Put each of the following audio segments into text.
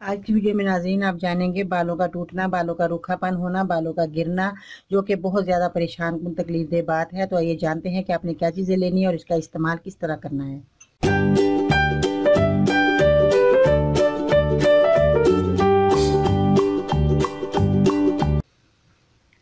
आज की वीडियो में नाज़रीन आप जानेंगे बालों का टूटना, बालों का रूखापन होना, बालों का गिरना, जो कि बहुत ज़्यादा परेशान कुन तकलीफदेह बात है। तो आइए जानते हैं कि आपने क्या चीज़ें लेनी है और इसका इस्तेमाल किस तरह करना है।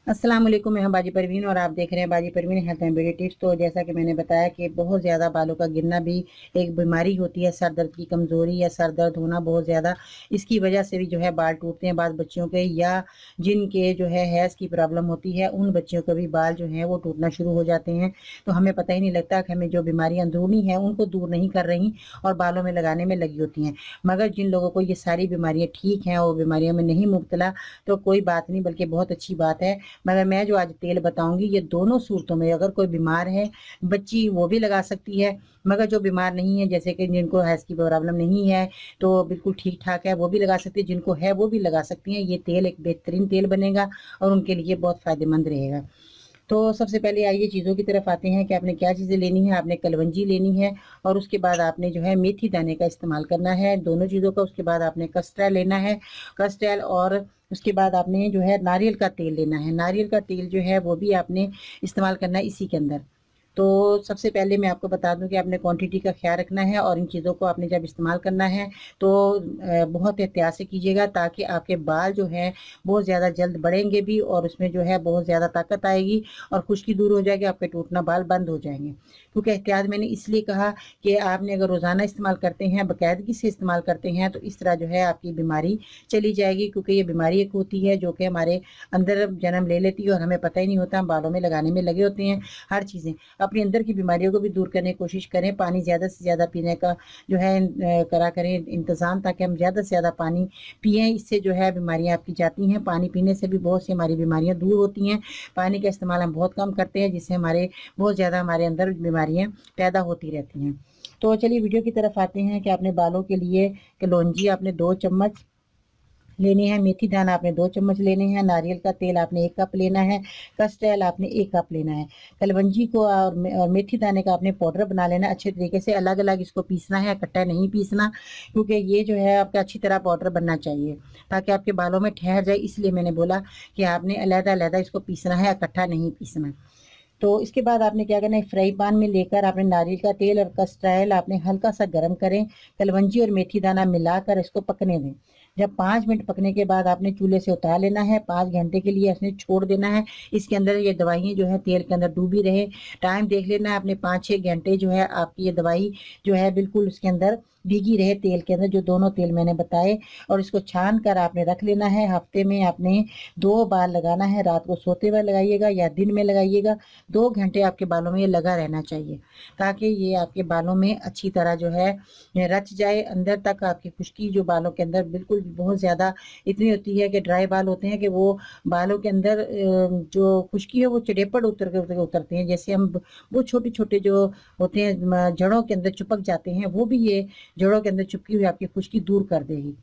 अस्सलाम वालेकुम, मैं हूं बाजी परवीन और आप देख रहे हैं बाजी Parveen health and beauty tips. तो जैसा कि मैंने बताया कि बहुत ज़्यादा बालों का गिरना भी एक बीमारी होती है, सर दर्द की कमज़ोरी या सर दर्द होना बहुत ज़्यादा, इसकी वजह से भी जो है बाल टूटते हैं। बाद बच्चों के या जिनके जो है हैज़ की प्रॉब्लम होती है उन बच्चों के भी बाल जो हैं वो टूटना शुरू हो जाते हैं। तो हमें पता ही नहीं लगता कि हमें जो बीमारियाँ अंदरूनी हैं उनको दूर नहीं कर रही और बालों में लगाने में लगी होती हैं। मगर जिन लोगों को ये सारी बीमारियाँ ठीक हैं और बीमारियों में नहीं मुब्तला, तो कोई बात नहीं, बल्कि बहुत अच्छी बात है। मगर मैं जो आज तेल बताऊंगी ये दोनों सूरतों में, अगर कोई बीमार है बच्ची वो भी लगा सकती है, मगर जो बीमार नहीं है जैसे कि जिनको हैज़ की प्रॉब्लम नहीं है तो बिल्कुल ठीक ठाक है वो भी लगा सकती है, जिनको है वो भी लगा सकती हैं। ये तेल एक बेहतरीन तेल बनेगा और उनके लिए बहुत फ़ायदेमंद रहेगा। तो सबसे पहले आइए चीज़ों की तरफ आते हैं कि आपने क्या चीज़ें लेनी है। आपने कलवंजी लेनी है और उसके बाद आपने जो है मेथी दाने का इस्तेमाल करना है, दोनों चीज़ों का। उसके बाद आपने कस्टर्ड लेना है, कस्टर्ड, और उसके बाद आपने जो है नारियल का तेल लेना है। नारियल का तेल जो है वो भी आपने इस्तेमाल करना है इसी के अंदर। तो सबसे पहले मैं आपको बता दूं कि आपने क्वांटिटी का ख्याल रखना है और इन चीज़ों को आपने जब इस्तेमाल करना है तो बहुत एहतियात से कीजिएगा, ताकि आपके बाल जो है बहुत ज़्यादा जल्द बढ़ेंगे भी और उसमें जो है बहुत ज़्यादा ताकत आएगी और खुश्की दूर हो जाएगी, आपके टूटना बाल बंद हो जाएंगे। क्योंकि एहतियात मैंने इसलिए कहा कि आपने अगर रोज़ाना इस्तेमाल करते हैं, बाकायदगी से इस्तेमाल करते हैं, तो इस तरह जो है आपकी बीमारी चली जाएगी। क्योंकि ये बीमारी एक होती है जो कि हमारे अंदर जन्म ले लेती है और हमें पता ही नहीं होता, हम बालों में लगाने में लगे होते हैं। हर चीज़ें अपने अंदर की बीमारियों को भी दूर करने की कोशिश करें। पानी ज़्यादा से ज़्यादा पीने का जो है करा करें इंतज़ाम, ताकि हम ज़्यादा से ज़्यादा पानी पिएँ। इससे जो है बीमारियाँ आपकी जाती हैं। पानी पीने से भी बहुत सी हमारी बीमारियाँ दूर होती हैं। पानी का इस्तेमाल हम बहुत कम करते हैं, जिससे बहुत ज़्यादा हमारे अंदर बीमारियाँ पैदा होती रहती हैं। तो चलिए वीडियो की तरफ आते हैं कि आपने बालों के लिए कलौंजी आपने 2 चम्मच लेनी है, मेथी दाना आपने 2 चम्मच लेने हैं, नारियल का तेल आपने 1 कप लेना है, कस्टर्ड आपने 1 कप लेना है। कलवंजी को और मेथी दाने का आपने पाउडर बना लेना है। अच्छे तरीके से अलग अलग इसको पीसना है, इकट्ठा नहीं पीसना, क्योंकि ये जो है आपका अच्छी तरह पाउडर बनना चाहिए ताकि आपके बालों में ठहर जाए। इसलिए मैंने बोला कि आपने अलग-अलग इसको पीसना है, इकट्ठा नहीं पीसना। तो इसके बाद आपने क्या करना है, फ्राई पैन में लेकर आपने नारियल का तेल और कस्टर्ड आपने हल्का सा गर्म करें, कलवंजी और मेथी दाना मिलाकर इसको पकने दें। जब 5 मिनट पकने के बाद आपने चूल्हे से उतार लेना है, 5 घंटे के लिए इसने छोड़ देना है। इसके अंदर ये दवाइयाँ जो है तेल के अंदर डूबी रहे। टाइम देख लेना है अपने, 5-6 घंटे जो है आपकी ये दवाई जो है बिल्कुल उसके अंदर भीगी रहे, तेल के अंदर, जो दोनों तेल मैंने बताए। और इसको छान कर आपने रख लेना है। हफ्ते में आपने 2 बार लगाना है, रात को सोते हुए लगाइएगा या दिन में लगाइएगा। 2 घंटे आपके बालों में ये लगा रहना चाहिए, ताकि ये आपके बालों में अच्छी तरह जो है रच जाए अंदर तक। आपकी खुश्की जो बालों के अंदर बिल्कुल बहुत ज़्यादा इतनी होती है कि ड्राई बाल होते हैं कि वो बालों के अंदर जो खुश्की है वो चड़ेपड़ उतरते हैं, जैसे हम वो छोटे छोटे जो होते हैं जड़ों के अंदर चिपक जाते हैं, वो भी ये जड़ों के अंदर चिपकी हुई आपकी खुश्की दूर कर देगी।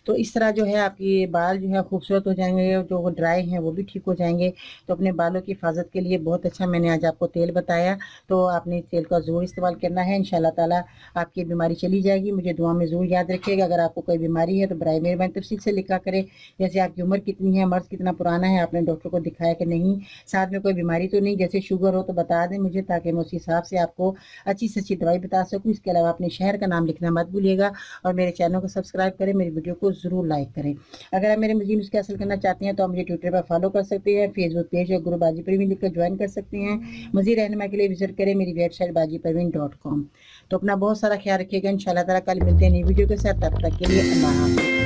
तो इस तरह जो है आपके बाल जो है खूबसूरत हो जाएंगे, जो ड्राई हैं वो भी ठीक हो जाएंगे। तो अपने बालों की हिफाजत के लिए बहुत अच्छा मैंने आज आपको तेल बताया। तो आपने तेल का ज़रूर इस्तेमाल करना है, इंशाल्लाह ताला आपकी बीमारी चली जाएगी। मुझे दुआ में ज़रूर याद रखिएगा। अगर आपको कोई बीमारी है तो बराए मेहरबानी तफसील से लिखा करें, जैसे आपकी उम्र कितनी है, मर्ज़ कितना पुराना है, आपने डॉक्टर को दिखाया कि नहीं, साथ में कोई बीमारी तो नहीं, जैसे शुगर हो तो बता दें मुझे, ताकि मैं उस हिसाब से आपको अच्छी से अच्छी दवाई बता सकूँ। इसके अलावा अपने शहर का नाम लिखना मत भूलिएगा और मेरे चैनल को सब्सक्राइब करें, मेरी वीडियो को ज़रूर लाइक करें। अगर आप मेरे मज़ीद नुस्खे हासिल करना चाहते हैं तो आप मुझे ट्विटर पर फॉलो कर सकते हैं, फेसबुक पेज और ग्रुप बाजी परवीन लिखकर ज्वाइन कर सकते हैं। मज़ीद रहनुमा के लिए विजिट करें मेरी वेबसाइट bajiparveen.com। तो अपना बहुत सारा ख्याल रखिएगा। इंशाल्लाह ताला कल मिलते हैं नई वीडियो के साथ, तब तक के लिए अल्लाह हाफ़िज़।